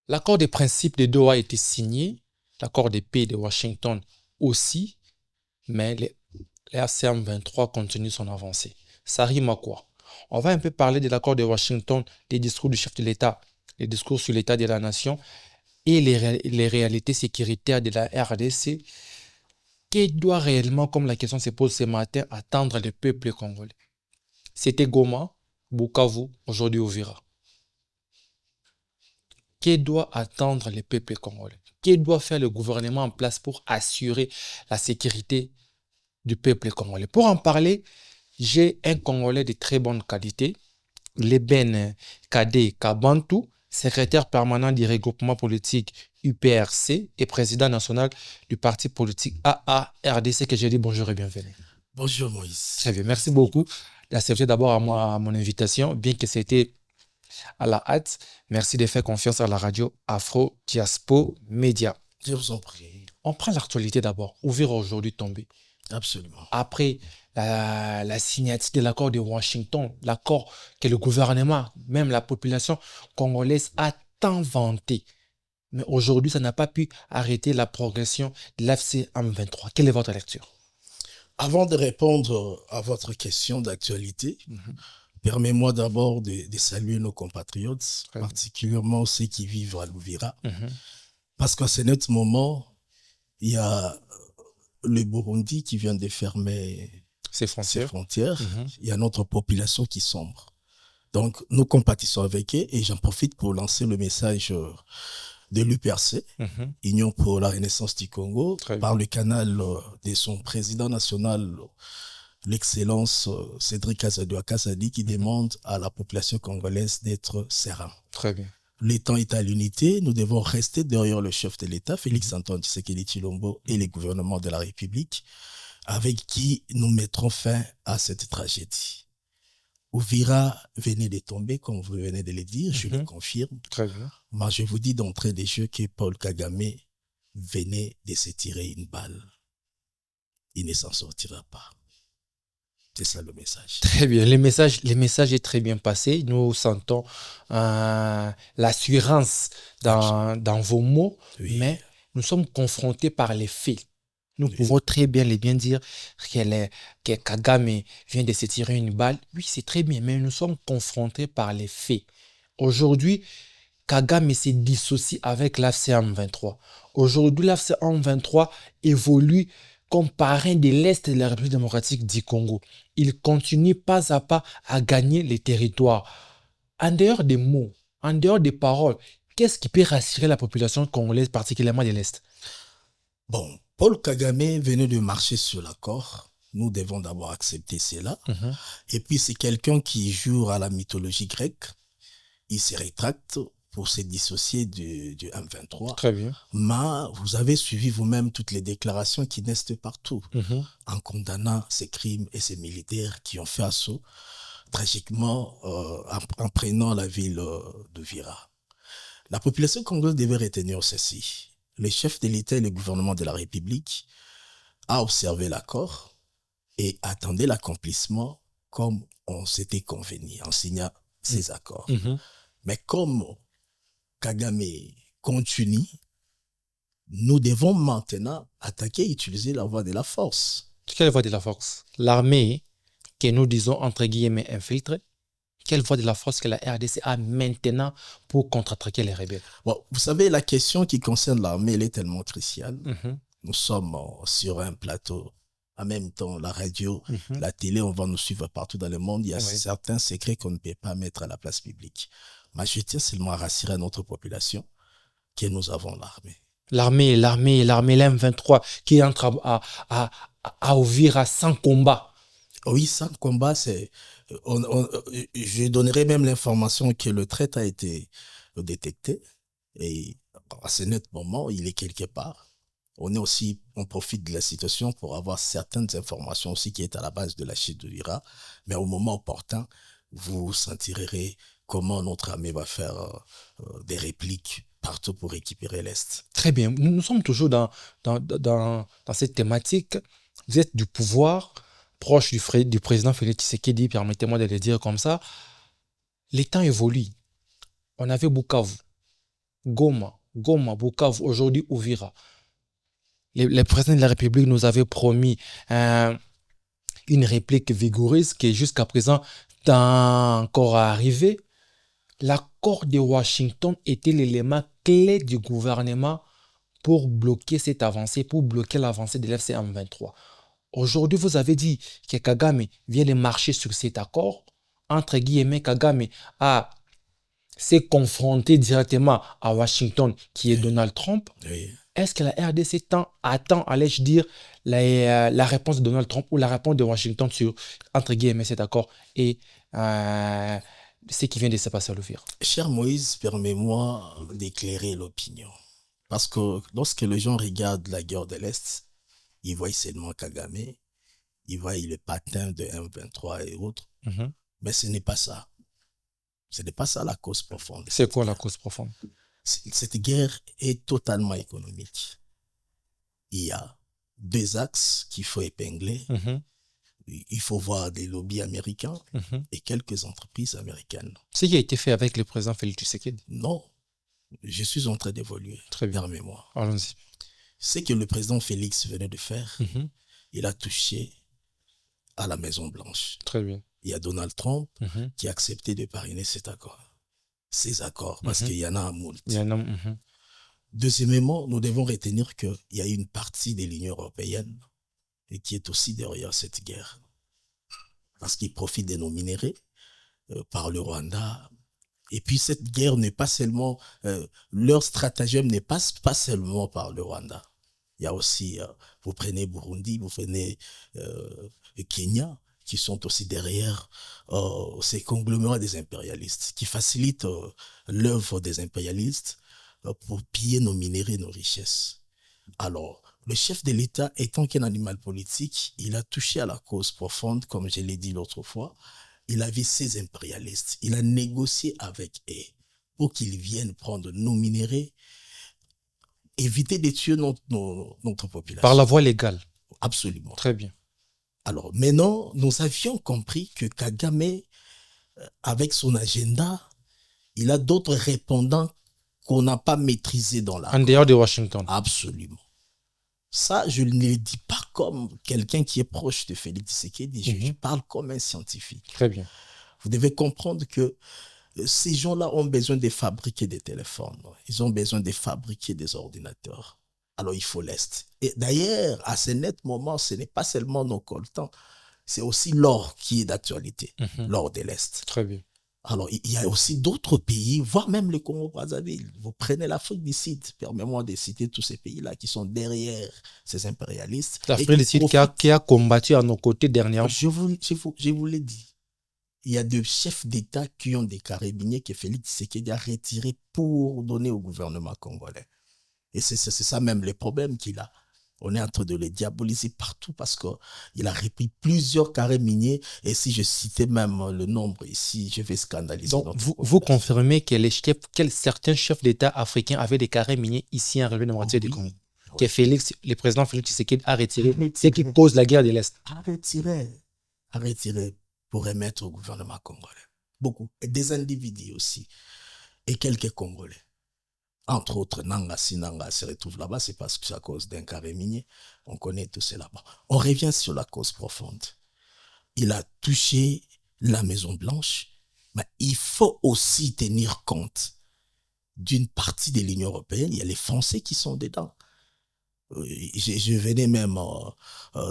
L'accord des principes de Doha a été signé, l'accord de paix de Washington aussi, mais les ACM 23 continuent son avancée. Ça rime à quoi? On va un peu parler de l'accord de Washington, des discours du chef de l'État, les discours sur l'état de la nation et les réalités sécuritaires de la RDC. Qui doit réellement, comme la question se pose ce matin, attendre le peuple congolais? C'était Goma, Bukavu, aujourd'hui Uvira. Que doit attendre le peuple congolais? Que doit faire le gouvernement en place pour assurer la sécurité du peuple congolais? Pour en parler, j'ai un Congolais de très bonne qualité, Leben Kade Kabantou, secrétaire permanent du regroupement politique UPRC et président national du parti politique AARDC, que je dis bonjour et bienvenue. Bonjour Moïse. Très bien, merci beaucoup d'accepter d'abord à mon invitation, bien que c'était à la hâte. Merci de faire confiance à la radio Afro Diaspo Média. Je vous en prie. On prend l'actualité d'abord. Ouvrir aujourd'hui tombé. Absolument. Après la signature de l'accord de Washington, l'accord que le gouvernement, même la population congolaise a tant vanté. Mais aujourd'hui, ça n'a pas pu arrêter la progression de l'AFC M23. Quelle est votre lecture? Avant de répondre à votre question d'actualité, permettez-moi d'abord de saluer nos compatriotes, particulièrement ceux qui vivent à l'Uvira. Parce qu'à ce net moment, il y a le Burundi qui vient de fermer ses frontières. Il y a notre population qui sombre. Donc, nous compatissons avec eux et j'en profite pour lancer le message de l'UPRC, Union pour la Renaissance du Congo, par le canal de son président national, l'excellence Cédric Kazadou Akazadi, qui demande à la population congolaise d'être serein. Très bien. L'état est à l'unité, nous devons rester derrière le chef de l'État, Félix Antoine Tshisekedi Tshilombo, et les gouvernements de la République, avec qui nous mettrons fin à cette tragédie. Uvira venait de tomber, comme vous venez de le dire, je le confirme. Très bien. Mais je vous dis d'entrée des jeux que Paul Kagame venait de se tirer une balle. Il ne s'en sortira pas. C'est ça le message. Très bien. Le message est très bien passé. Nous sentons l'assurance dans vos mots, mais nous sommes confrontés par les faits. Nous pouvons très bien dire que Kagame vient de se tirer une balle. Oui, c'est très bien, mais nous sommes confrontés par les faits. Aujourd'hui, Kagame se dissocie avec l'AFC M23. Aujourd'hui, l'AFC M23 évolue comme parrain de l'Est de la République démocratique du Congo. Il continue pas à pas à gagner les territoires. En dehors des mots, en dehors des paroles, qu'est-ce qui peut rassurer la population congolaise, particulièrement de l'Est? Bon, Paul Kagame venait de marcher sur l'accord. Nous devons d'abord accepter cela. Et puis, c'est quelqu'un qui joue à la mythologie grecque. Il se rétracte pour se dissocier du M23. Très bien. Mais vous avez suivi vous-même toutes les déclarations qui naissent partout en condamnant ces crimes et ces militaires qui ont fait assaut tragiquement en prenant la ville de Vira. La population congolaise devait retenir ceci. Le chef de l'État et le gouvernement de la République a observé l'accord et attendait l'accomplissement comme on s'était convenu en signant ces accords. Mais comme Kagame continue, nous devons maintenant attaquer et utiliser la voie de la force. Quelle voie de la force? L'armée, que nous disons entre guillemets infiltrée, quelle voie de la force que la RDC a maintenant pour contre-attaquer les rebelles? Bon, vous savez, la question qui concerne l'armée, elle est tellement cruciale. Nous sommes sur un plateau. En même temps, la radio, la télé, on va nous suivre partout dans le monde. Il y a certains secrets qu'on ne peut pas mettre à la place publique. Mais je tiens seulement à rassurer à notre population que nous avons l'armée. L'armée, l'M23, qui entre à Uvira sans combat. Oui, sans combat, c'est... je donnerai même l'information que le traite a été détecté. Et à ce net moment, il est quelque part. On profite de la situation pour avoir certaines informations aussi qui est à la base de la chute de Uvira. Mais au moment opportun, vous sentirez comment notre armée va faire des répliques partout pour récupérer l'Est. Très bien. Nous sommes toujours dans cette thématique. Vous êtes du pouvoir, proche du président Félix Tshisekedi, permettez-moi de le dire comme ça. Les temps évoluent. On avait Bukavu. Goma, Bukavu, aujourd'hui Uvira. Le président de la République nous avait promis une réplique vigoureuse qui jusqu'à présent n'est encore arrivée. L'accord de Washington était l'élément clé du gouvernement pour bloquer cette avancée, pour bloquer l'avancée de l'FC-M23. Aujourd'hui, vous avez dit que Kagame vient de marcher sur cet accord. Entre guillemets, Kagame s'est confronté directement à Washington, qui est Donald Trump. Oui. Est-ce que la RDC attend, allais-je dire, la réponse de Donald Trump ou la réponse de Washington sur, entre guillemets, cet accord et ce qui vient de se passer à l'Ouvir? Cher Moïse, permets-moi d'éclairer l'opinion. Parce que lorsque les gens regardent la guerre de l'Est, ils voient seulement Kagame, ils voient le patin de M23 et autres. Mais ce n'est pas ça. Ce n'est pas ça la cause profonde. C'est quoi la cause profonde? Cette guerre est totalement économique. Il y a deux axes qu'il faut épingler. Il faut voir des lobbies américains et quelques entreprises américaines. Ce qui a été fait avec le président Félix Tshisekedi? Non. Je suis en train d'évoluer. Très bien. Permets-moi. Allons-y. Ce que le président Félix venait de faire, il a touché à la Maison-Blanche. Très bien. Il y a Donald Trump qui a accepté de parrainer cet accord. Ces accords, parce qu'il y en a un moult. Deuxièmement, nous devons retenir qu'il y a une partie de l'Union européenne et qui est aussi derrière cette guerre. Parce qu'ils profitent de nos minéraux par le Rwanda. Et puis cette guerre n'est pas seulement, leur stratagème ne passe pas seulement par le Rwanda. Il y a aussi, vous prenez Burundi, vous prenez Kenya, qui sont aussi derrière ces conglomérats des impérialistes, qui facilitent l'œuvre des impérialistes pour piller nos minéraux, nos richesses. Alors, le chef de l'État, étant qu'un animal politique, il a touché à la cause profonde, comme je l'ai dit l'autre fois. Il avait ces impérialistes. Il a négocié avec eux pour qu'ils viennent prendre nos minéraux, éviter de tuer notre population. Par la voie légale. Absolument. Très bien. Alors maintenant, nous avions compris que Kagame, avec son agenda, il a d'autres répondants qu'on n'a pas maîtrisés dans la... En dehors de Washington. Absolument. Ça, je ne le dis pas comme quelqu'un qui est proche de Félix Tshisekedi, je parle comme un scientifique. Très bien. Vous devez comprendre que ces gens-là ont besoin de fabriquer des téléphones, ils ont besoin de fabriquer des ordinateurs. Alors il faut l'Est. Et d'ailleurs, à ce net moment, ce n'est pas seulement nos coltans, c'est aussi l'or qui est d'actualité, l'or de l'Est. Très bien. Alors, il y a aussi d'autres pays, voire même le Congo-Brazzaville. Vous prenez l'Afrique du Sud, permettez-moi de citer tous ces pays-là qui sont derrière ces impérialistes. L'Afrique du Sud qui a combattu à nos côtés dernièrement. Je vous l'ai dit. Il y a des chefs d'État qui ont des carabiniers que Félix Tshisekedi a retirés pour donner au gouvernement congolais. Et c'est ça même le problème qu'il a. On est en train de le diaboliser partout parce qu'il a repris plusieurs carrés miniers. Et si je citais même le nombre ici, je vais scandaliser. Donc, vous confirmez que certains chefs d'État africains avaient des carrés miniers ici en République démocratique du Congo. Que le président Félix Tshisekedi a retiré, ce qui cause la guerre de l'Est. A retiré pour remettre au gouvernement congolais. Beaucoup. Et des individus aussi. Et quelques Congolais. Entre autres, Nanga, si Nanga se retrouve là-bas, c'est parce que c'est à cause d'un carré minier. On connaît tout cela là-bas. On revient sur la cause profonde. Il a touché la Maison-Blanche, mais il faut aussi tenir compte d'une partie de l'Union européenne. Il y a les Français qui sont dedans. Je venais même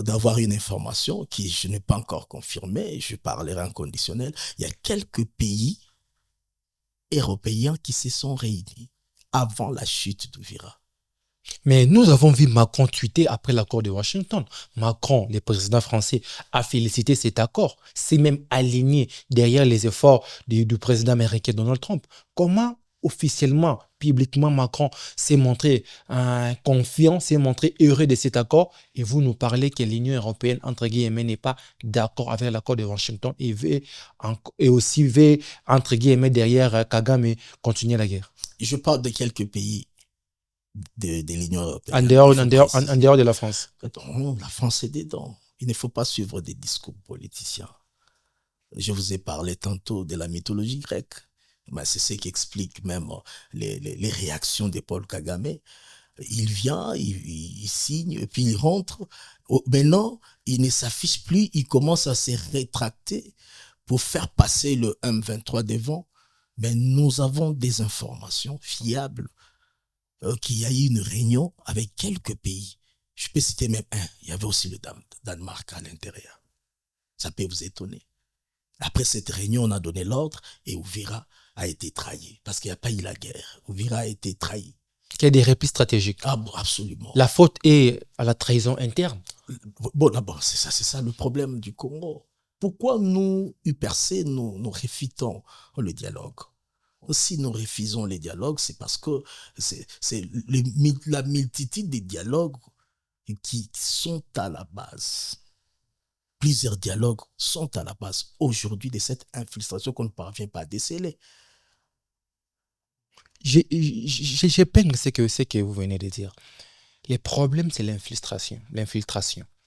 d'avoir une information qui je n'ai pas encore confirmée, je parlerai en conditionnel. Il y a quelques pays européens qui se sont réunis avant la chute d'Uvira. Mais nous avons vu Macron tweeter après l'accord de Washington. Macron, le président français, a félicité cet accord. C'est même aligné derrière les efforts du président américain Donald Trump. Comment officiellement, publiquement, Macron s'est montré confiant, s'est montré heureux de cet accord, et vous nous parlez que l'Union européenne, entre guillemets, n'est pas d'accord avec l'accord de Washington et aussi veut, entre guillemets, derrière Kagame, continuer la guerre? Je parle de quelques pays de l'Union européenne. En dehors de la France. Non, la France est dedans. Il ne faut pas suivre des discours politiciens. Je vous ai parlé tantôt de la mythologie grecque. Ben, c'est ce qui explique même les réactions de Paul Kagame. Il vient, il signe, et puis il rentre. Maintenant, il ne s'affiche plus, il commence à se rétracter pour faire passer le M23 devant. Mais nous avons des informations fiables qu'il y a eu une réunion avec quelques pays. Je peux citer même un. Il y avait aussi le Danemark à l'intérieur. Ça peut vous étonner. Après cette réunion, on a donné l'ordre et Uvira a été trahi. Parce qu'il n'y a pas eu la guerre. Uvira a été trahi. Il y a des replis stratégiques. Ah, absolument. La faute est à la trahison interne. Bon, d'abord, c'est ça le problème du Congo. Pourquoi nous, UPRC, nous refusons le dialogue? Si nous refusons les dialogues, c'est parce que c'est la multitude des dialogues qui sont à la base. Plusieurs dialogues sont à la base aujourd'hui de cette infiltration qu'on ne parvient pas à déceler. J'ai peine ce que vous venez de dire. Le problème, c'est l'infiltration.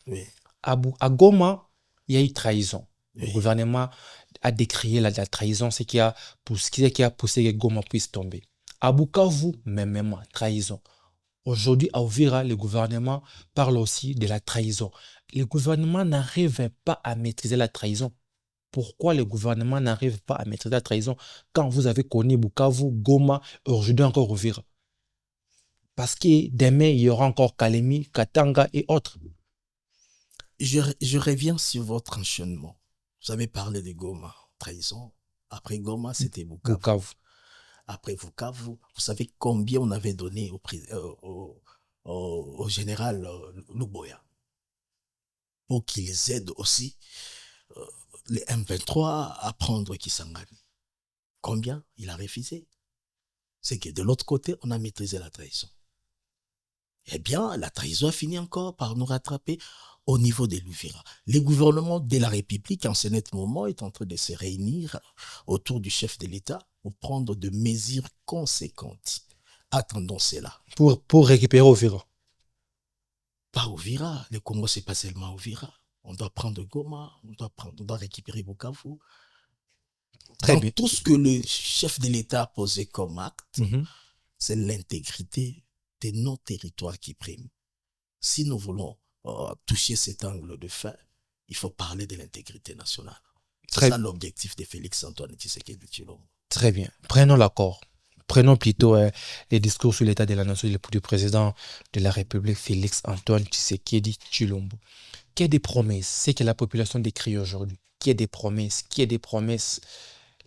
Oui. À Goma, il y a eu trahison. Oui. Le gouvernement a décrié la trahison, ce qui a poussé que Goma puisse tomber. À Bukavu, même trahison. Aujourd'hui, à Uvira, le gouvernement parle aussi de la trahison. Le gouvernement n'arrive pas à maîtriser la trahison. Pourquoi le gouvernement n'arrive pas à maîtriser la trahison quand vous avez connu Bukavu, Goma, aujourd'hui encore Uvira? Parce que demain, il y aura encore Kalemi, Katanga et autres. Je reviens sur votre enchaînement. Vous avez parlé de Goma, trahison. Après Goma, c'était Bukavu. Après Bukavu, vous savez combien on avait donné au général Luboya pour qu'ils aident aussi les M23 à prendre Kisangani. Combien? Il a refusé. C'est que de l'autre côté, on a maîtrisé la trahison. Eh bien, la trahison a fini encore par nous rattraper au niveau de l'Uvira. Le gouvernement de la République, en ce moment, est en train de se réunir autour du chef de l'État pour prendre de mesures conséquentes. Attendons cela. Pour récupérer Uvira. Pas Uvira. Le Congo, c'est pas seulement Uvira. On doit prendre Goma, on doit récupérer Bukavu. Très bien. Tout ce que le chef de l'État a posé comme acte, c'est l'intégrité de nos territoires qui prime. Si nous voulons toucher cet angle de fin, il faut parler de l'intégrité nationale. C'est ça l'objectif de Félix-Antoine Tshisekedi Tshilombo. Très bien. Prenons l'accord. Prenons plutôt les discours sur l'état de la nation du président de la République, Félix-Antoine Tshisekedi Tshilombo. Qu'il y ait des promesses, c'est que la population décrit aujourd'hui. Qu'il y ait des promesses,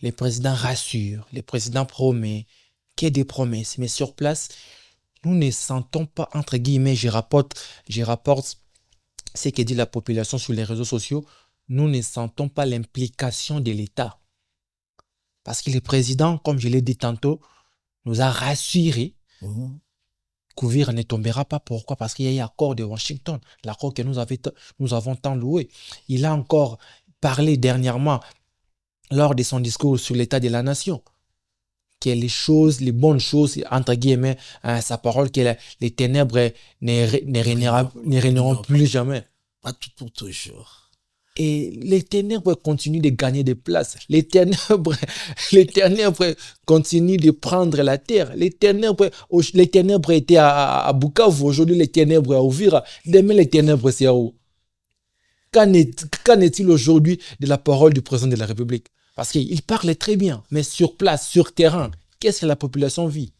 les présidents rassurent, les présidents promettent, qu'il y ait des promesses. Mais sur place, nous ne sentons pas, entre guillemets, je rapporte ce que dit la population sur les réseaux sociaux, nous ne sentons pas l'implication de l'État. Parce que le président, comme je l'ai dit tantôt, nous a rassuré qu'Uvira ne tombera pas. Pourquoi? Parce qu'il y a eu l'accord de Washington, l'accord que nous avons tant loué. Il a encore parlé dernièrement, lors de son discours sur l'état de la nation, que les bonnes choses, entre guillemets, sa parole, que les ténèbres ne régneront plus jamais. Pas tout pour toujours. Et les ténèbres continuent de gagner des places. Les ténèbres continuent de prendre la terre. Les ténèbres étaient à Bukavu, aujourd'hui les ténèbres à Uvira. Demain les ténèbres c'est à où? Qu'en est-il aujourd'hui de la parole du président de la République? Parce qu'il parle très bien, mais sur place, sur terrain, qu'est-ce que la population vit?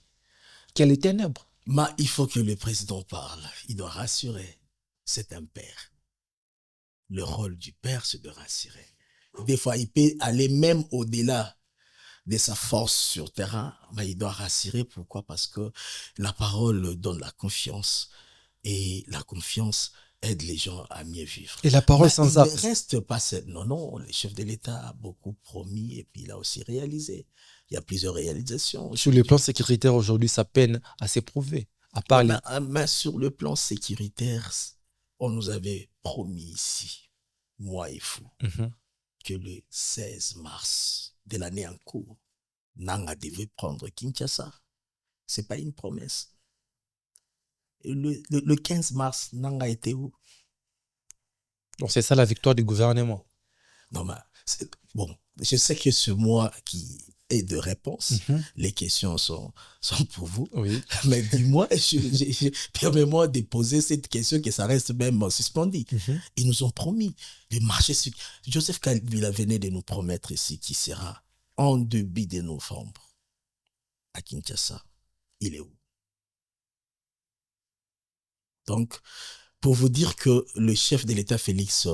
Quelles ténèbres? Mais il faut que le président parle. Il doit rassurer. C'est un père. Le rôle du père, c'est de rassurer. Des fois, il peut aller même au-delà de sa force sur terrain, mais il doit rassurer. Pourquoi? Parce que la parole donne la confiance. Et la confiance aide les gens à mieux vivre. Et la parole sans acte. Il ne reste pas cette... Non, le chef de l'État a beaucoup promis et puis il a aussi réalisé. Il y a plusieurs réalisations. Sur le plan sécuritaire, aujourd'hui, ça peine à s'éprouver. À part mais sur le plan sécuritaire, on nous avait promis ici, moi et vous, que le 16 mars de l'année en cours, Nanga devait prendre Kinshasa. Ce n'est pas une promesse. Et le 15 mars, Nanga était où? Donc c'est ça la victoire du gouvernement. Non, mais bon, je sais que c'est moi qui et de réponses. Les questions sont pour vous. Oui. Mais dis-moi, permets-moi de poser cette question, que ça reste même suspendu. Ils nous ont promis de marcher sur... Joseph Kabila venait de nous promettre ici qu'il sera en début de novembre à Kinshasa. Il est où? Donc, pour vous dire que le chef de l'État, Félix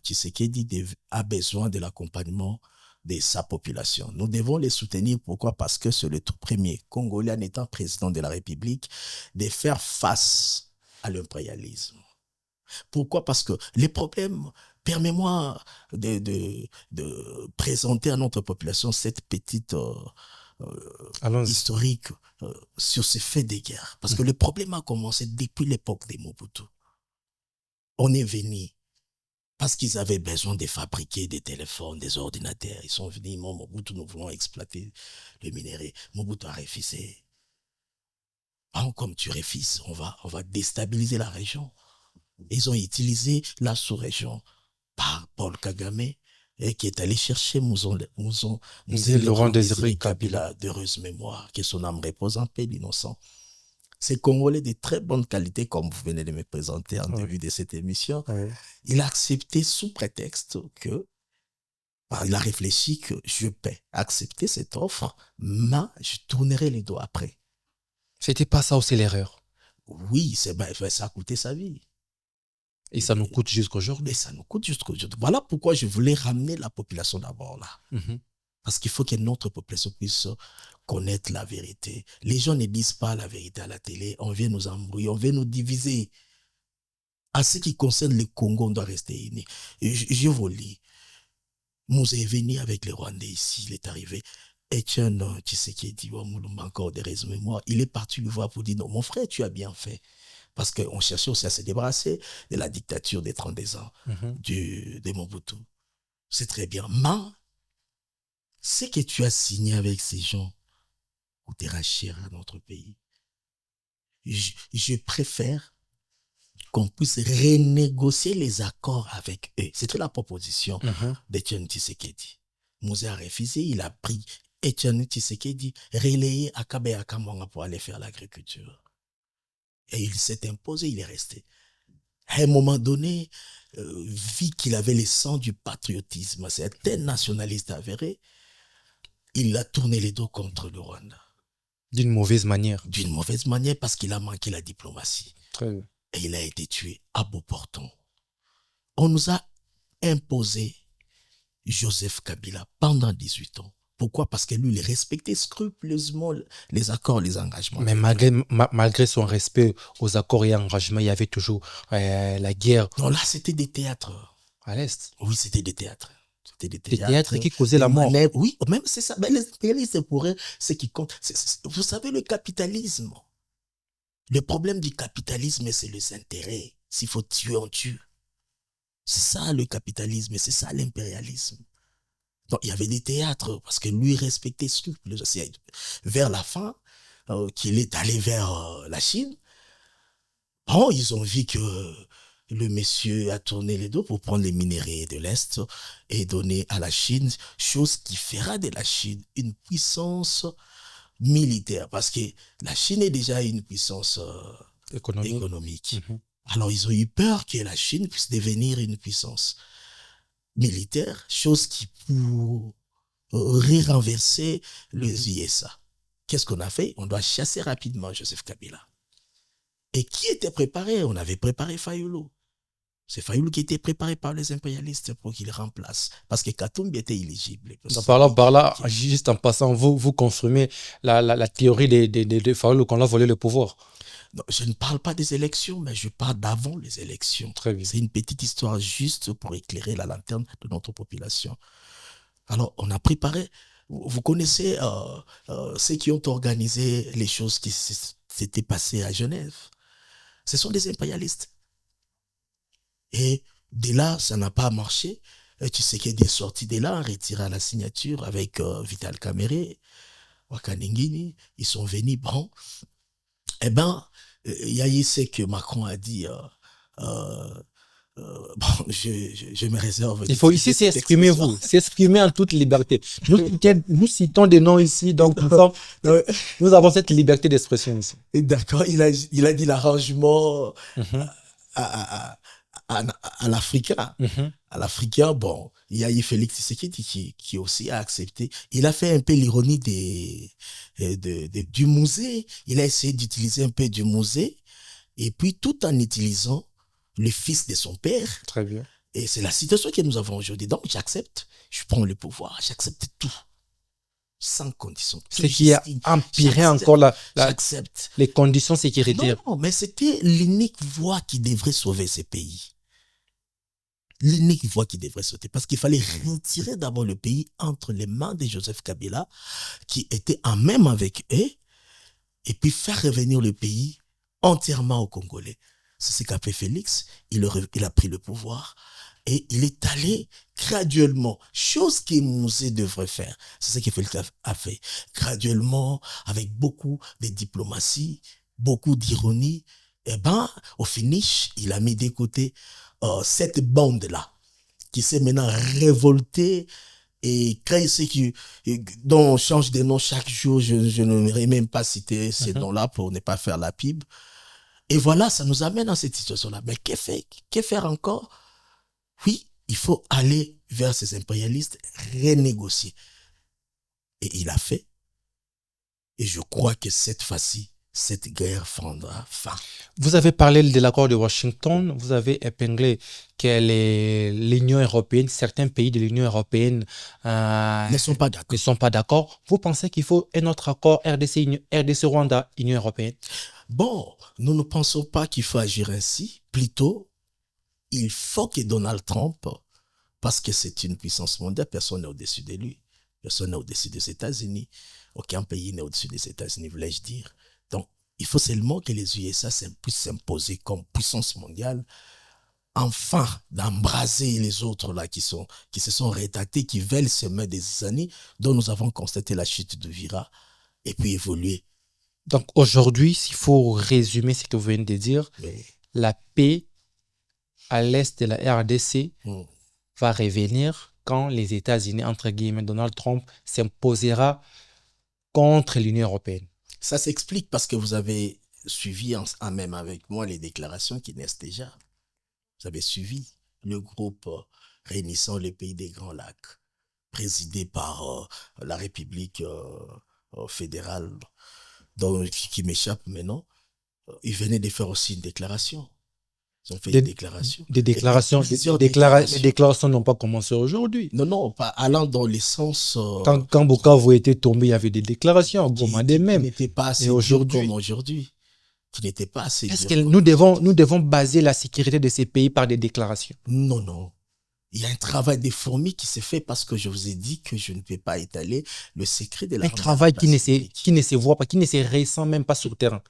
Tshisekedi, a besoin de l'accompagnement de sa population. Nous devons les soutenir. Pourquoi? Parce que c'est le tout premier Congolais, en étant président de la République, de faire face à l'impérialisme. Pourquoi? Parce que les problèmes, permets-moi de présenter à notre population cette petite historique sur ces faits de guerre. Parce que le problème a commencé depuis l'époque de Mobutu. On est venu parce qu'ils avaient besoin de fabriquer des téléphones, des ordinateurs. Ils sont venus, Mobutu, nous voulons exploiter le minerai. Mobutu a refusé. Oh, comme tu refuses, on va déstabiliser la région. Ils ont utilisé la sous-région par Paul Kagame, et qui est allé chercher Laurent Désiré Kabila, d'heureuse mémoire, que son âme repose en paix, l'innocent. Ces Congolais de très bonne qualité, comme vous venez de me présenter en début de cette émission. Il a accepté sous prétexte que, il a réfléchi que je peux accepter cette offre, mais je tournerai les doigts après. C'était pas ça aussi l'erreur? Oui, ça a coûté sa vie. Et ça nous coûte jusqu'aujourd'hui. Et ça nous coûte jusqu'aujourd'hui. Voilà pourquoi je voulais ramener la population d'abord là. Parce qu'il faut que notre population puisse connaître la vérité. Les gens ne disent pas la vérité à la télé. On vient nous embrouiller, on vient nous diviser. À ce qui concerne le Congo, on doit rester unis. Je vous lis. Nous est venu avec les Rwandais ici, il est arrivé. Etienne Tshisekedi, encore des raisons de mémoire, il est parti le voir pour dire non, mon frère, tu as bien fait. Parce qu'on cherchait aussi à se débarrasser de la dictature des 32 ans de Mobutu. C'est très bien. Mais, ce que tu as signé avec ces gens coûtera cher à notre pays. Je préfère qu'on puisse renégocier les accords avec eux. C'était la proposition d'Etienne Tshisekedi. Moussa a refusé, il a pris Etienne Tshisekedi, relayé à Kabe Kamanga pour aller faire l'agriculture. Et il s'est imposé, il est resté. À un moment donné, vu qu'il avait le sang du patriotisme, c'est un nationaliste avéré, il a tourné les dos contre le Rwanda. D'une mauvaise manière. D'une mauvaise manière parce qu'il a manqué la diplomatie. Très bien. Et il a été tué à Beauporton. On nous a imposé Joseph Kabila pendant 18 ans. Pourquoi? Parce que lui, il respectait scrupuleusement les accords, les engagements. Mais malgré son respect aux accords et engagements, il y avait toujours la guerre. Non, là, c'était des théâtres. À l'Est? Oui, c'était des théâtres. C'était des théâtres qui causaient la mort. Oui, même c'est ça. Mais les impérialistes, pour eux, ce qui compte, vous savez, le capitalisme. Le problème du capitalisme, c'est les intérêts. S'il faut tuer, on tue. C'est ça le capitalisme, c'est ça l'impérialisme. Donc, il y avait des théâtres, parce que lui respectait scrupuleusement. C'est vers la fin qu'il est allé vers la Chine. Bon, ils ont vu que le monsieur a tourné les dos pour prendre les minéraux de l'Est et donner à la Chine, chose qui fera de la Chine une puissance militaire, parce que la Chine est déjà une puissance économique. Alors, ils ont eu peur que la Chine puisse devenir une puissance militaire, chose qui pourrait renverser les USA. Qu'est-ce qu'on a fait? On doit chasser rapidement Joseph Kabila. Et qui était préparé? On avait préparé Fayulu. C'est Fayulu qui était préparé par les impérialistes pour qu'il remplace. Parce que Katumbi était éligible. Par là, juste en passant, vous confirmez la théorie de Fayulu qu'on a volé le pouvoir. Non, je ne parle pas des élections, mais je parle d'avant les élections. Très bien. C'est une petite histoire juste pour éclairer la lanterne de notre population. Alors, on a préparé... Vous connaissez ceux qui ont organisé les choses qui s'étaient passées à Genève. Ce sont des impérialistes. Et de là, ça n'a pas marché. Tu sais qu'il est sorti de là en retirant la signature avec Vital Kamerhe, Wakaningini. Ils sont venus, bon. Eh bien, il y a eu ce que Macron a dit Bon, je me réserve. Il faut ici s'exprimer, vous. S'exprimer en toute liberté. Nous citons des noms ici, donc nous avons cette liberté d'expression ici. D'accord, il a dit l'arrangement Mhm. à l'Africain. Mhm. À l'Africain, bon, il y a eu Félix Tshisekedi qui aussi a accepté. Il a fait un peu l'ironie du musée. Il a essayé d'utiliser un peu du musée, et puis tout en utilisant le fils de son père. Très bien. Et c'est la situation que nous avons aujourd'hui. Donc, j'accepte, je prends le pouvoir, j'accepte tout. Sans condition. Ce qui a empiré encore les conditions sécuritaires. Non, mais c'était l'unique voie qui devrait sauver ces pays. L'unique voie qui devrait sauver. Parce qu'il fallait retirer d'abord le pays entre les mains de Joseph Kabila, qui était en même avec eux, et puis faire revenir le pays entièrement aux Congolais. C'est ce qu'a fait Félix. Il a pris le pouvoir. Et il est allé graduellement, chose que Mosé devrait faire. C'est ce que Félix a fait. Graduellement, avec beaucoup de diplomatie, beaucoup d'ironie. Eh ben, au finish, il a mis de côté cette bande-là, qui s'est maintenant révoltée. Et quand il sait dont on change de nom chaque jour, je n'aimerais même pas citer ces noms-là pour ne pas faire la pub. Et voilà, ça nous amène dans cette situation-là. Mais que faire encore? Oui, il faut aller vers ces impérialistes, renégocier. Et il a fait. Et je crois que cette fois-ci, cette guerre prendra fin. Vous avez parlé de l'accord de Washington, vous avez épinglé que l'Union européenne, certains pays de l'Union européenne ne sont pas d'accord. Vous pensez qu'il faut un autre accord RDC-Rwanda, Union européenne? Bon, nous ne pensons pas qu'il faut agir ainsi. Plutôt, il faut que Donald Trump, parce que c'est une puissance mondiale, personne n'est au-dessus de lui. Personne n'est au-dessus des États-Unis. Aucun pays n'est au-dessus des États-Unis, voulais-je dire. Donc, il faut seulement que les USA puissent s'imposer comme puissance mondiale, enfin d'embraser les autres là qui se sont rétractés, qui veulent se mettre des années, dont nous avons constaté la chute de Vira, et puis évoluer. Donc aujourd'hui, s'il faut résumer ce que vous venez de dire, la paix à l'est de la RDC va revenir quand les États-Unis, entre guillemets, Donald Trump, s'imposera contre l'Union européenne. Ça s'explique parce que vous avez suivi en même avec moi les déclarations qui naissent déjà. Vous avez suivi le groupe réunissant les pays des Grands Lacs, présidé par la République fédérale, qui m'échappe maintenant. Ils venaient de faire aussi une déclaration. Ils ont fait une déclaration. Les déclarations n'ont pas commencé aujourd'hui. Non, pas allant dans le sens... Quand Bukavu était tombé, il y avait des déclarations, qui n'étaient pas assez dures comme aujourd'hui. Qui n'étaient pas assez dures. Est-ce que nous devons baser la sécurité de ces pays par des déclarations? Non. Il y a un travail de fourmi qui s'est fait parce que je vous ai dit que je ne peux pas étaler le secret de la... Un travail qui ne se voit pas, qui ne se ressent même pas sur le terrain.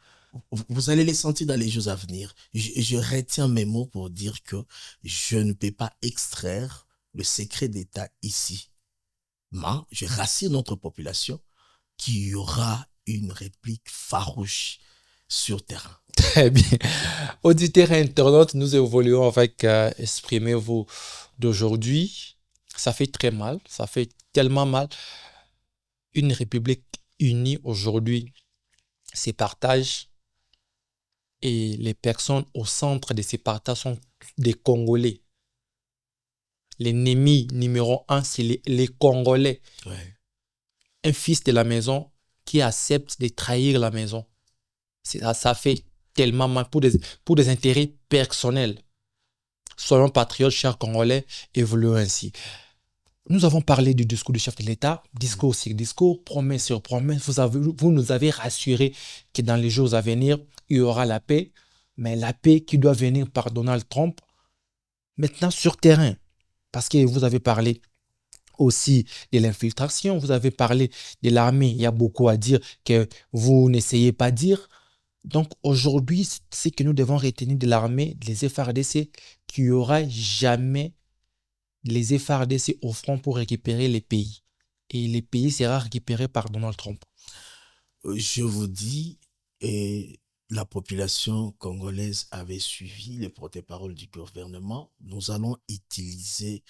Vous allez les sentir dans les jours à venir. Je retiens mes mots pour dire que je ne peux pas extraire le secret d'État ici. Mais je rassure notre population qu'il y aura une réplique farouche sur terrain. Très bien. Auditeurs et internautes, nous évoluons avec Exprimez-vous d'aujourd'hui. Ça fait très mal, ça fait tellement mal. Une république unie aujourd'hui se partage. Et les personnes au centre de ces partages sont des Congolais. L'ennemi numéro 1, c'est les Congolais. Ouais. Un fils de la maison qui accepte de trahir la maison. Ça fait tellement mal pour des intérêts personnels. Soyons patriotes, chers Congolais, évoluons ainsi. Nous avons parlé du discours du chef de l'État, discours sur discours, promesse sur promesse. Vous nous avez rassuré que dans les jours à venir, il y aura la paix, mais la paix qui doit venir par Donald Trump, maintenant sur terrain. Parce que vous avez parlé aussi de l'infiltration, vous avez parlé de l'armée. Il y a beaucoup à dire que vous n'essayez pas de dire. Donc aujourd'hui, ce que nous devons retenir de l'armée, des FARDC, qu'il n'y aura jamais les FARDC au front pour récupérer les pays. Et les pays sera récupéré par Donald Trump. Je vous dis, et la population congolaise avait suivi les porte-paroles du gouvernement, nous allons utiliser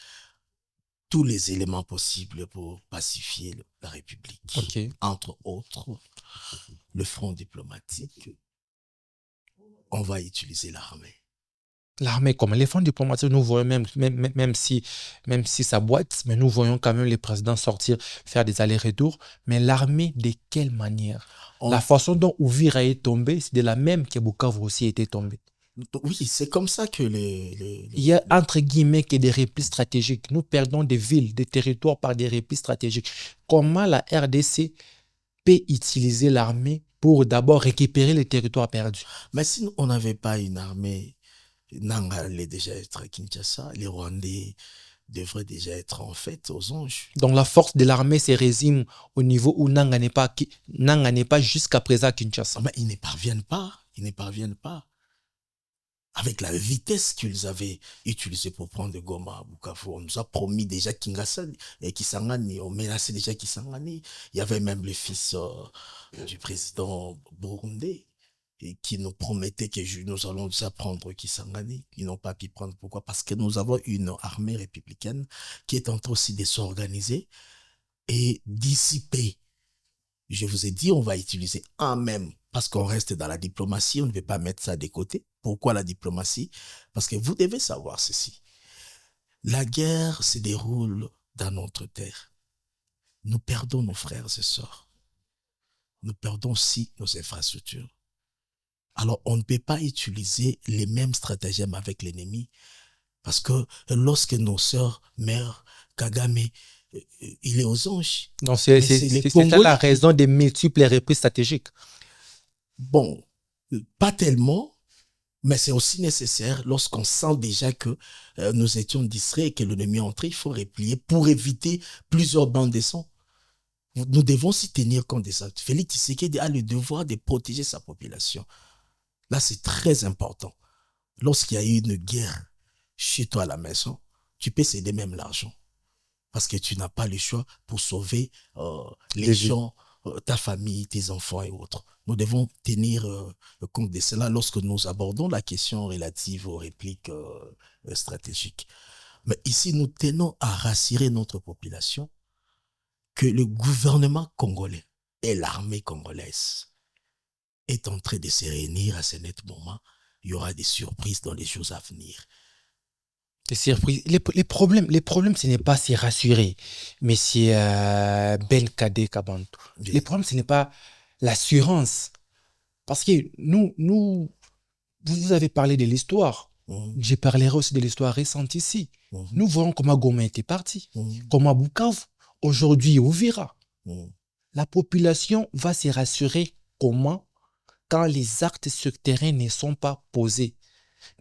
tous les éléments possibles pour pacifier la République. Ok. Entre autres, le front diplomatique, on va utiliser l'armée. L'armée, comme les fonds diplomatiques, nous voyons même si ça boite, mais nous voyons quand même les présidents sortir, faire des allers-retours. Mais l'armée, de quelle manière? La façon dont Uvira est tombé, c'est de la même que Bukavu aussi était tombé. Oui, c'est comme ça que Il y a entre guillemets que des replis stratégiques. Nous perdons des villes, des territoires par des replis stratégiques. Comment la RDC peut utiliser l'armée pour d'abord récupérer les territoires perdus? Mais si on n'avait pas une armée, Nanga allait déjà être à Kinshasa, les Rwandais devraient déjà être en fait aux anges. Donc la force de l'armée se résume au niveau où Nanga n'est pas jusqu'à présent à Kinshasa. Mais ils ne parviennent pas. Avec la vitesse qu'ils avaient utilisée pour prendre Goma à Bukavu, on nous a promis déjà Kinshasa et Kisangani, on menaçait déjà Kisangani. Il y avait même le fils du président burundais qui nous promettait que nous allons déjà prendre Kisangani. Ils n'ont pas pu prendre. Pourquoi? Parce que nous avons une armée républicaine qui est en train aussi de s'organiser et dissiper. Je vous ai dit, on va utiliser un même, parce qu'on reste dans la diplomatie, on ne veut pas mettre ça de côté. Pourquoi la diplomatie? Parce que vous devez savoir ceci. La guerre se déroule dans notre terre. Nous perdons nos frères et sœurs. Nous perdons aussi nos infrastructures. Alors, on ne peut pas utiliser les mêmes stratagèmes avec l'ennemi, parce que lorsque nos sœurs meurent, Kagame, il est aux anges. Donc, c'est ça la raison des multiples reprises stratégiques. Bon, pas tellement, mais c'est aussi nécessaire lorsqu'on sent déjà que nous étions distraits et que l'ennemi est entré, il faut replier pour éviter plusieurs bandes de sang. Nous devons s'y tenir compte de ça. Félix Tshisekedi a le devoir de protéger sa population. Là, c'est très important. Lorsqu'il y a eu une guerre chez toi à la maison, tu peux céder même l'argent. Parce que tu n'as pas le choix pour sauver les gens, ta famille, tes enfants et autres. Nous devons tenir compte de cela lorsque nous abordons la question relative aux répliques stratégiques. Mais ici, nous tenons à rassurer notre population que le gouvernement congolais et l'armée congolaise est en train de se réunir à ce net moment. Il y aura des surprises dans les jours à venir. Des surprises. Les problèmes, ce n'est pas se rassurer, mais c'est Ben Kade Kabantou. Les problèmes, ce n'est pas l'assurance. Parce que vous avez parlé de l'histoire. Je parlerai aussi de l'histoire récente ici. Nous voyons comment Goma était parti, comment Bukavu, aujourd'hui Uvira. La population va se rassurer comment quand les actes sur le terrain ne sont pas posés.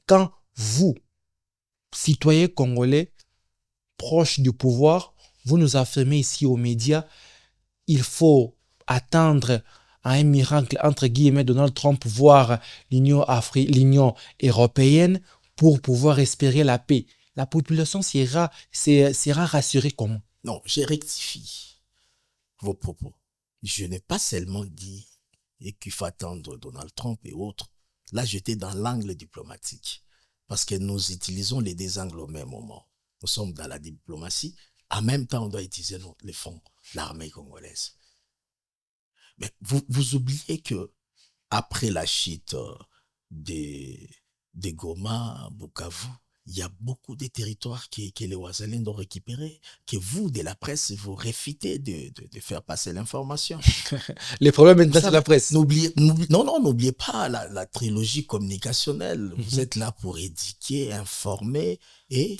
Quand vous, citoyens congolais, proches du pouvoir, vous nous affirmez ici aux médias, il faut attendre à un miracle, entre guillemets, Donald Trump, voire l'Union européenne pour pouvoir espérer la paix. La population sera rassurée comment? Non, je rectifie vos propos. Je n'ai pas seulement dit qu'il faut attendre Donald Trump et autres. Là, j'étais dans l'angle diplomatique. Parce que nous utilisons les deux angles au même moment. Nous sommes dans la diplomatie. En même temps, on doit utiliser les fonds, l'armée congolaise. Mais vous oubliez que après la chute de Goma, Bukavu, il y a beaucoup de territoires que les Ouazalènes ont récupérés, que vous, de la presse, vous refusez de faire passer l'information. Les problèmes maintenant, c'est la presse. N'oubliez pas la trilogie communicationnelle. Vous êtes là pour éduquer, informer et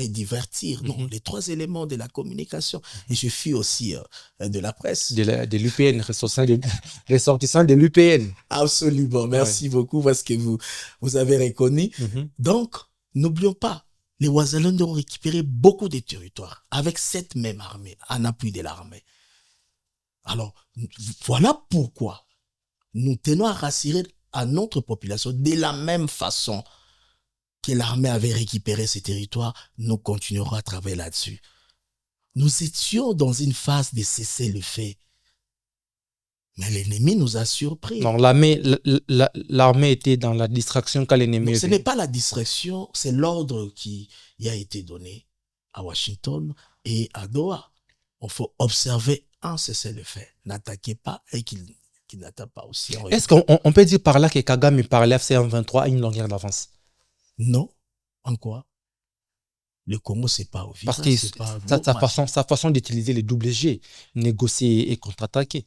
divertir. Non, les trois éléments de la communication. Et je suis aussi de la presse. De l'UPN, ressortissant de l'UPN. Absolument. Merci beaucoup parce que vous avez reconnu. Donc, n'oublions pas, les Ouazalènes ont récupéré beaucoup de territoires avec cette même armée, en appui de l'armée. Alors, voilà pourquoi nous tenons à rassurer à notre population de la même façon que l'armée avait récupéré ces territoires, nous continuerons à travailler là-dessus. Nous étions dans une phase de cesser le feu. Mais l'ennemi nous a surpris. Donc, l'armée était dans la distraction quand l'ennemi... Ce n'est pas la distraction, c'est l'ordre qui a été donné à Washington et à Doha. Il faut observer un cessez-le-feu. N'attaquez pas et qu'il n'attaque pas aussi. Est-ce qu'on peut dire par là que Kagame par l'FC-M23 a une longueur d'avance? Non. En quoi? Le Congo, c'est pas Uvira. Parce que sa façon d'utiliser les double G, négocier et contre-attaquer.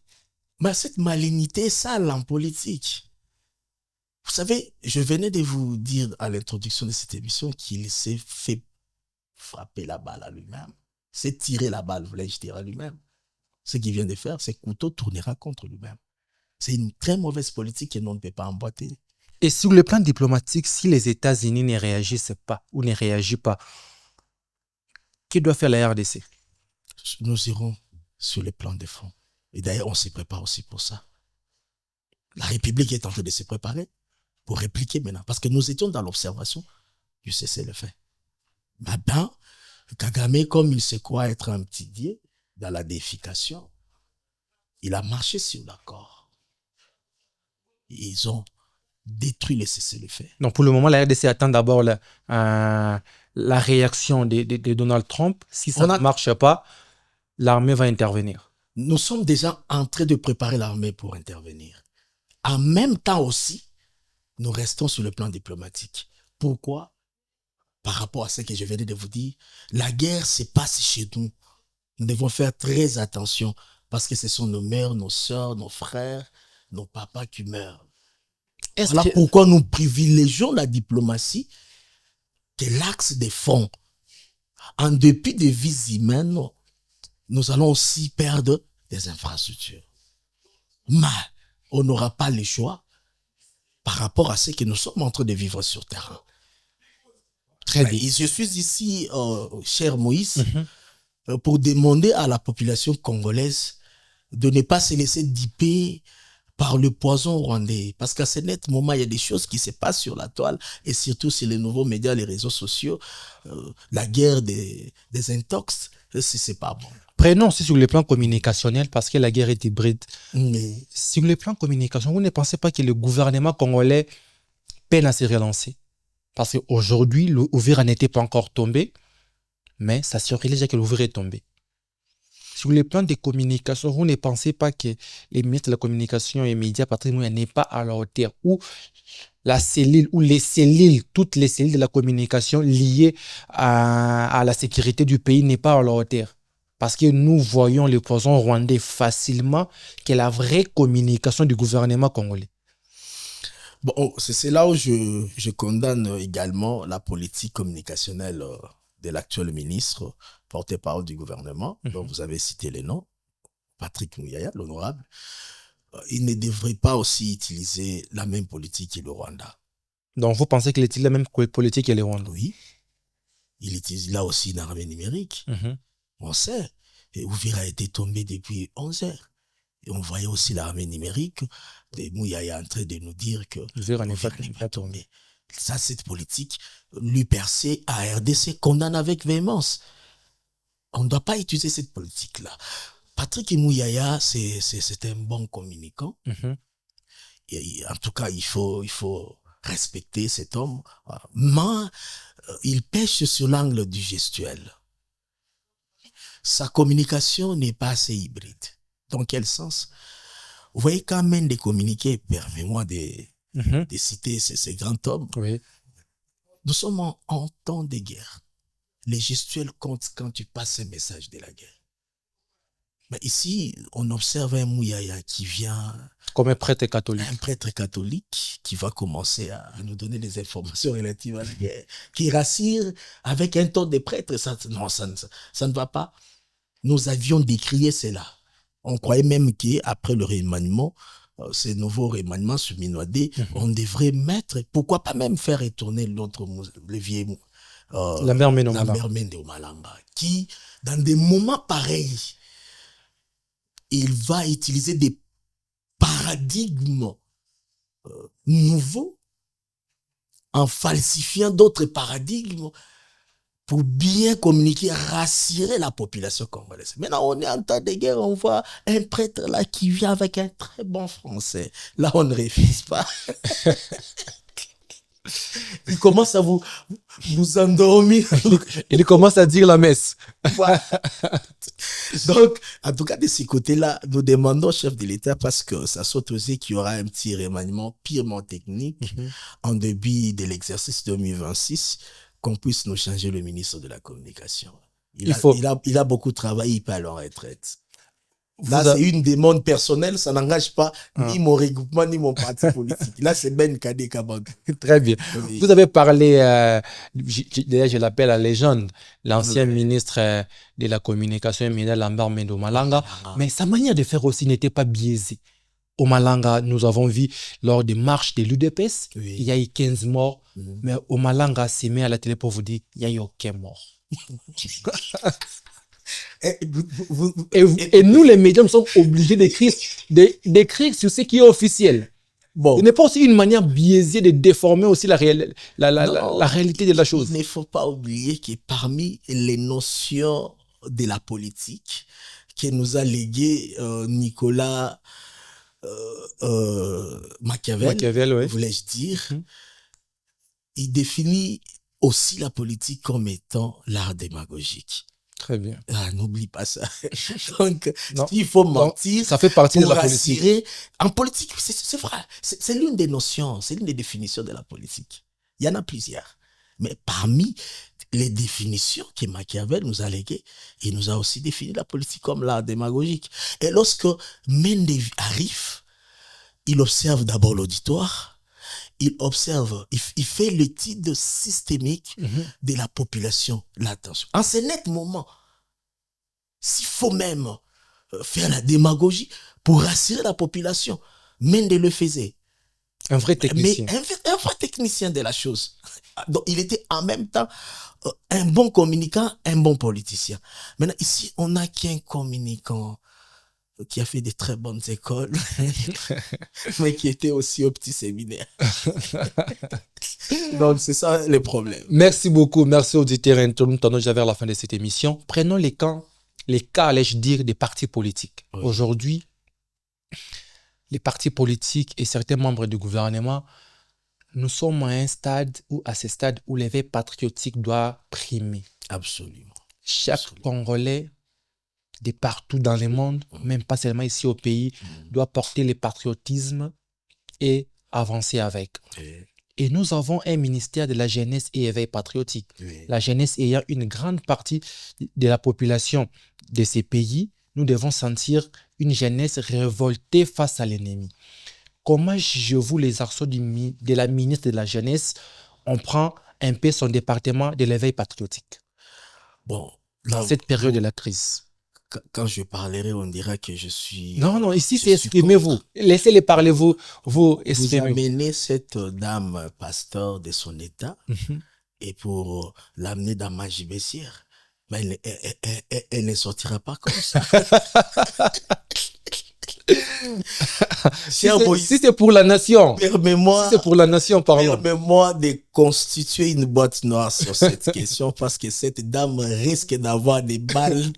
Mais cette malignité est sale en politique. Vous savez, je venais de vous dire à l'introduction de cette émission qu'il s'est fait frapper la balle à lui-même. C'est tirer la balle, voulais-je dire, à lui-même. Ce qu'il vient de faire, c'est couteau tournera contre lui-même. C'est une très mauvaise politique que l'on ne peut pas emboîter. Et sur le plan diplomatique, si les États-Unis ne réagissent pas ou ne réagissent pas, que doit faire la RDC? Nous irons sur le plan des fonds. Et d'ailleurs, on se prépare aussi pour ça. La République est en train de se préparer pour répliquer maintenant. Parce que nous étions dans l'observation du cessez-le-feu. Maintenant, Kagame, comme il se croit être un petit dieu dans la déification, il a marché sur l'accord. Ils ont détruit le cessez-le-feu. Donc pour le moment, la RDC attend d'abord la réaction de Donald Trump. Si ça ne marche pas, l'armée va intervenir. Nous sommes déjà en train de préparer l'armée pour intervenir. En même temps aussi, nous restons sur le plan diplomatique. Pourquoi? Par rapport à ce que je venais de vous dire, la guerre se passe chez nous. Nous devons faire très attention parce que ce sont nos mères, nos sœurs, nos frères, nos papas qui meurent. Voilà pourquoi nous privilégions la diplomatie que l'axe des fonds. En dépit des vies humaines, nous allons aussi perdre des infrastructures. Mais on n'aura pas le choix par rapport à ce que nous sommes en train de vivre sur terrain. Très bien. Je suis ici, cher Moïse, pour demander à la population congolaise de ne pas se laisser diper par le poison rwandais. Parce qu'à ce net moment, il y a des choses qui se passent sur la toile et surtout sur les nouveaux médias, les réseaux sociaux. La guerre des intox, c'est pas bon. Prenons aussi sur le plan communicationnel parce que la guerre est hybride. Sur le plan communication, vous ne pensez pas que le gouvernement congolais peine à se relancer? Parce qu'aujourd'hui, l'Uvira n'était pas encore tombé, mais ça serait déjà que l'Uvira est tombé. Sur le plan des communications, vous ne pensez pas que les ministres de la communication et les médias, Patrick Mouya, n'est pas à la hauteur, ou la cellule, ou les cellules, toutes les cellules de la communication liées à la sécurité du pays n'est pas à la hauteur? Parce que nous voyons le poison rwandais facilement que la vraie communication du gouvernement congolais. Bon, c'est là où je condamne également la politique communicationnelle de l'actuel ministre, porte-parole du gouvernement, dont vous avez cité les noms, Patrick Muyaya, l'honorable. Il ne devrait pas aussi utiliser la même politique que le Rwanda. Donc vous pensez qu'il utilise la même politique que le Rwanda? Oui. Il utilise là aussi une armée numérique. On sait. Et Uvira a été tombé depuis 11 heures. Et on voyait aussi l'armée numérique. Muyaya est en train de nous dire que Uvira n'est pas tombé. Ça, cette politique, l'UPRC à RDC condamne avec véhémence. On ne doit pas utiliser cette politique-là. Patrick Muyaya, c'est un bon communicant. Et en tout cas, il faut respecter cet homme. Mais il pêche sur l'angle du gestuel. Sa communication n'est pas assez hybride. Dans quel sens? Vous voyez, quand même de communiquer, permets-moi de citer ces grands hommes. Oui. Nous sommes en temps de guerre. Les gestuels comptent quand tu passes un message de la guerre. Mais ici, on observe un Muyaya qui vient... Comme un prêtre catholique. Un prêtre catholique qui va commencer à nous donner des informations relatives à la guerre, qui rassure avec un ton de prêtre. Ça ne va pas. Nous avions décrié cela. On croyait même qu'après le remaniement, ces nouveaux remaniements sur Minouadé, on devrait mettre, pourquoi pas même faire retourner le vieux Lambert Mende Malamba, qui, dans des moments pareils, il va utiliser des paradigmes nouveaux en falsifiant d'autres paradigmes pour bien communiquer, rassurer la population congolaise. Maintenant, on est en temps de guerre, on voit un prêtre là qui vient avec un très bon français. Là, on ne refuse pas. Il commence à vous endormir. Il commence à dire la messe. Voilà. Donc, en tout cas, de ce côté-là, nous demandons au chef de l'État, parce que ça saute aussi qu'il y aura un petit remaniement purement technique en début de l'exercice 2026, qu'on puisse nous changer le ministre de la Communication. Il a beaucoup travaillé, il peut aller en retraite. Là, c'est une demande personnelle, ça n'engage pas ni mon regroupement, ni mon parti politique. Là, c'est Ben Kadé Kabag. Très bien. Oui. Vous avez parlé, d'ailleurs, je l'appelle la légende, l'ancien ministre de la Communication, Emmanuel Lambert Mendo Malanga. Mais sa manière de faire aussi n'était pas biaisée. Au Malanga, nous avons vu lors des marches de l'UDPS, il y a eu 15 morts. Mais au Malanga, c'est mis à la télé pour vous dire, il n'y a eu aucun mort. Et nous, les médias, nous sommes obligés d'écrire sur ce qui est officiel. Bon. Ce n'est pas aussi une manière biaisée de déformer aussi la réalité de la chose. Il ne faut pas oublier que parmi les notions de la politique que nous a légué Nicolas Machiavel, ouais. Voulais-je dire, il définit aussi la politique comme étant l'art démagogique. Très bien. Ah, n'oublie pas ça. Donc, il faut mentir. Donc, ça fait partie de la politique. En politique, c'est vrai. C'est l'une des notions, c'est l'une des définitions de la politique. Il y en a plusieurs. Mais parmi les définitions que Machiavel nous a léguées, il nous a aussi défini la politique comme l'art démagogique. Et lorsque Mende arrive, il observe d'abord l'auditoire. Il observe, il fait l'étude systémique de la population, l'attention. En ce net moment, s'il faut même faire la démagogie pour rassurer la population, Mende le faisait. Un vrai technicien. Mais un vrai technicien de la chose. Donc, il était en même temps un bon communicant, un bon politicien. Maintenant, ici, on n'a qu'un communicant qui a fait de très bonnes écoles, mais qui était aussi au petit séminaire. Donc, c'est ça le problème. Merci beaucoup. Merci auditeurs. Nous tendons déjà vers la fin de cette émission. Prenons les cas, allais-je dire, des partis politiques. Oui. Aujourd'hui, les partis politiques et certains membres du gouvernement, nous sommes à ce stade où l'éveil patriotique doit primer. Absolument. Chaque Congolais, de partout dans le monde, même pas seulement ici au pays, doit porter le patriotisme et avancer avec. Et nous avons un ministère de la jeunesse et éveil patriotique. La jeunesse ayant une grande partie de la population de ces pays, nous devons sentir une jeunesse révoltée face à l'ennemi. Comment je vous les arceaux de la ministre de la jeunesse, on prend un peu son département de l'éveil patriotique. Bon, dans cette période de la crise. Quand je parlerai, on dira que je suis... Non, ici c'est exprimez-vous. Laissez-les parler, vous exprimez. Vous amenez cette dame pasteur de son état et pour l'amener dans ma gibecière, mais elle ne sortira pas comme ça. Si c'est pour la nation, permets-moi, si c'est pour la nation, pardon. Permets-moi de constituer une boîte noire sur cette question parce que cette dame risque d'avoir des balles.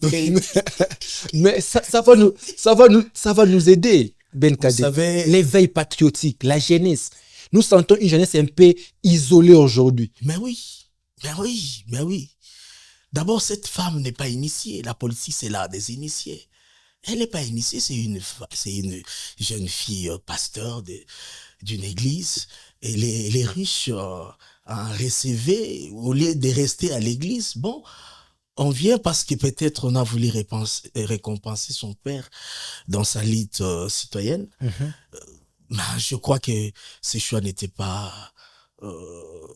Mais ça va nous aider, Ben Kadé. L'éveil patriotique, la jeunesse. Nous sentons une jeunesse un peu isolée aujourd'hui. Mais oui. D'abord, cette femme n'est pas initiée. La politique, c'est l'art des initiés. Elle n'est pas initiée, c'est une jeune fille pasteur d'une église. Et les riches en recevaient, au lieu de rester à l'église, bon, on vient parce que peut-être on a voulu récompenser son père dans sa lutte citoyenne. Mais je crois que ce choix n'était pas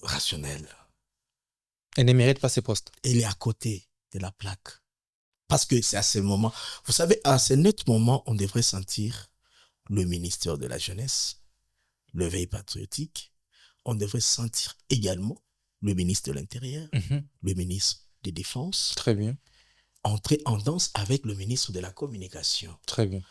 rationnel. Elle ne mérite pas ce poste. Elle est à côté de la plaque. Parce que c'est à ce moment, vous savez, à ce net moment, on devrait sentir le ministère de la Jeunesse, le veille patriotique. On devrait sentir également le ministre de l'Intérieur, le ministre des Défenses. Très bien. Entrer en danse avec le ministre de la Communication. Très bien.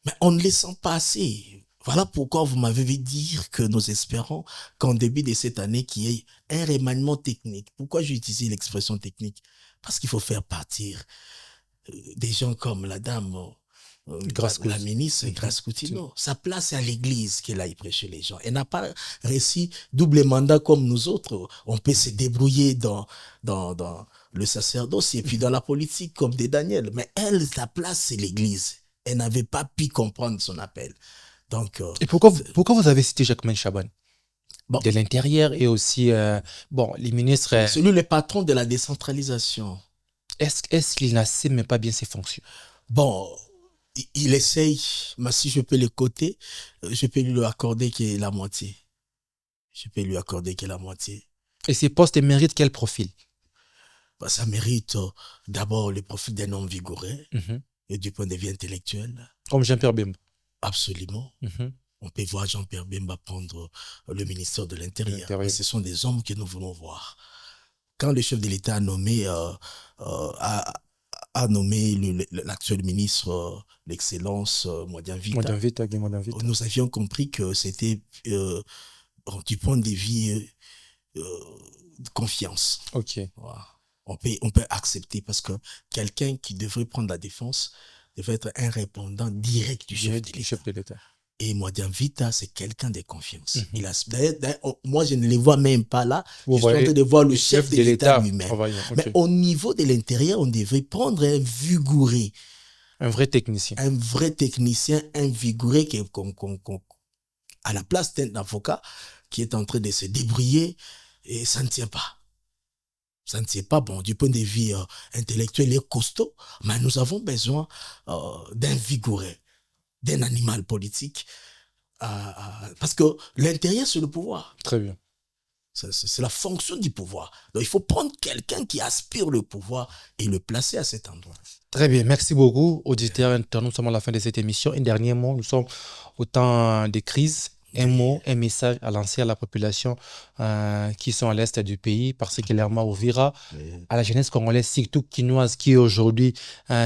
Mais on ne les sent pas assez. Voilà pourquoi vous m'avez vu dire que nous espérons qu'en début de cette année, qu'il y ait un remaniement technique. Pourquoi j'ai utilisé l'expression technique? Parce qu'il faut faire partir des gens comme la dame, la ministre Grace Coutinho. Sa place est à l'église qu'elle aille prêcher les gens. Elle n'a pas réussi double mandat comme nous autres. On peut se débrouiller dans le sacerdoce et puis dans la politique comme des Daniel. Mais elle, sa place, c'est l'église. Elle n'avait pas pu comprendre son appel. Donc, et pourquoi vous avez cité Jacquemain Chaban? De l'intérieur et aussi, les ministres... C'est lui le patron de la décentralisation. Est-ce qu'il n'assume même pas bien ses fonctions? Bon, il essaye, mais si je peux le coter, je peux lui accorder qu'il est la moitié. Et ces postes méritent quel profil? Ça mérite d'abord le profil d'un homme vigoureux et du point de vue intellectuel. Comme Jean-Pierre Bemba. Absolument. On peut voir Jean-Pierre Bemba prendre le ministère de l'Intérieur. Et ce sont des hommes que nous voulons voir. Quand le chef de l'État a nommé l'actuel ministre, l'excellence Modian Vita, nous avions compris que c'était du point de vue de confiance. Ok. Voilà. On peut accepter parce que quelqu'un qui devrait prendre la défense devrait être un répondant direct du chef de l'État. Et Modian Vita, c'est quelqu'un de confiance. Moi, je ne les vois même pas là. Je suis en train de voir le chef de l'État lui-même. Okay. Mais au niveau de l'intérieur, on devrait prendre un vigoureux. Un vrai technicien. Un vigoureux à la place d'un avocat qui est en train de se débrouiller et ça ne tient pas. Ça ne tient pas. Bon, du point de vue intellectuel, il est costaud, mais nous avons besoin d'un vigoureux, d'un animal politique, parce que l'intérieur, c'est le pouvoir. Très bien. C'est la fonction du pouvoir. Donc, il faut prendre quelqu'un qui aspire le pouvoir et le placer à cet endroit. Très bien. Merci beaucoup, auditeurs. Nous sommes à la fin de cette émission. Un dernier mot, nous sommes au temps des crises. Un mot, un message à lancer à la population qui sont à l'est du pays, particulièrement au Vira, à la jeunesse congolaise, surtout quinoise, qui est aujourd'hui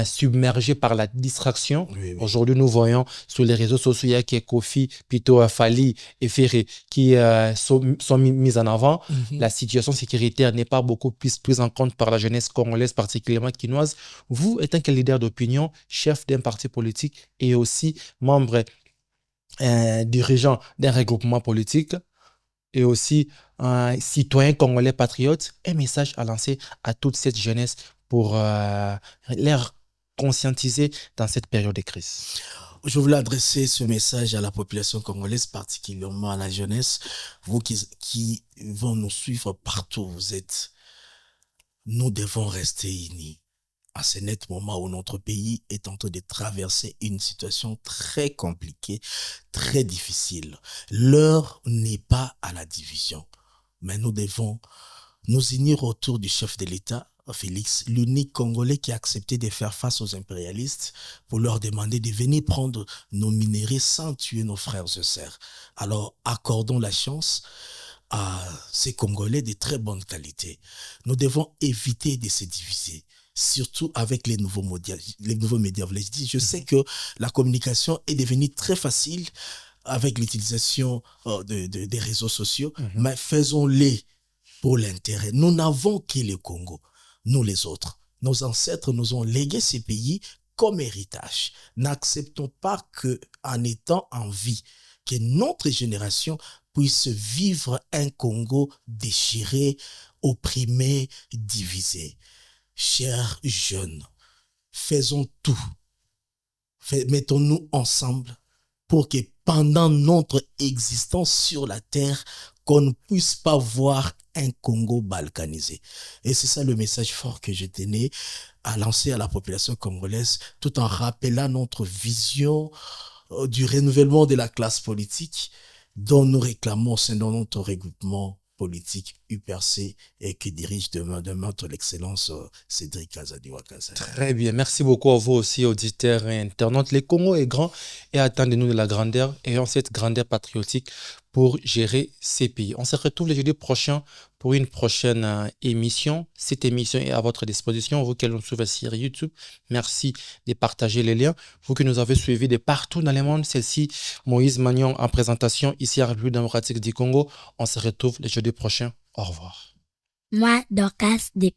submergée par la distraction. Aujourd'hui, nous voyons sur les réseaux sociaux, il y a Kofi, Pito, Fali et Ferré qui sont mis en avant. La situation sécuritaire n'est pas beaucoup plus prise en compte par la jeunesse congolaise, particulièrement quinoise. Vous, étant que leader d'opinion, chef d'un parti politique et aussi membre dirigeant d'un regroupement politique et aussi un citoyen congolais patriote, un message à lancer à toute cette jeunesse pour les conscientiser dans cette période de crise. Je voulais adresser ce message à la population congolaise, particulièrement à la jeunesse, vous qui vont nous suivre partout où vous êtes. Nous devons rester unis. À ce net moment où notre pays est en train de traverser une situation très compliquée, très difficile. L'heure n'est pas à la division, mais nous devons nous unir autour du chef de l'État, Félix, l'unique Congolais qui a accepté de faire face aux impérialistes pour leur demander de venir prendre nos minerais sans tuer nos frères et sœurs. Alors, accordons la chance à ces Congolais de très bonne qualité. Nous devons éviter de se diviser, surtout avec les nouveaux médias. Je sais que la communication est devenue très facile avec l'utilisation des réseaux sociaux, mais faisons-les pour l'intérêt. Nous n'avons que le Congo, nous les autres. Nos ancêtres nous ont légué ces pays comme héritage. N'acceptons pas qu'en étant en vie, que notre génération puisse vivre un Congo déchiré, opprimé, divisé. Chers jeunes, faisons tout. Mettons-nous ensemble pour que pendant notre existence sur la terre, qu'on ne puisse pas voir un Congo balkanisé. Et c'est ça le message fort que je tenais à lancer à la population congolaise, tout en rappelant notre vision du renouvellement de la classe politique dont nous réclamons, c'est dans notre regroupement politique UPRC et qui dirige demain l'excellence Cédric Kazadi Wakaza. Très bien, merci beaucoup à vous aussi, auditeurs et internautes. Le Congo est grand et attendez-nous de la grandeur, ayant cette grandeur patriotique pour gérer ces pays. On se retrouve le jeudi prochain pour une prochaine émission. Cette émission est à votre disposition, vous qui nous suivez sur YouTube. Merci de partager les liens. Vous qui nous avez suivis de partout dans le monde, celle-ci, Moïse Magnon en présentation, ici à la République démocratique du Congo. On se retrouve le jeudi prochain. Au revoir. Moi, Dorcas de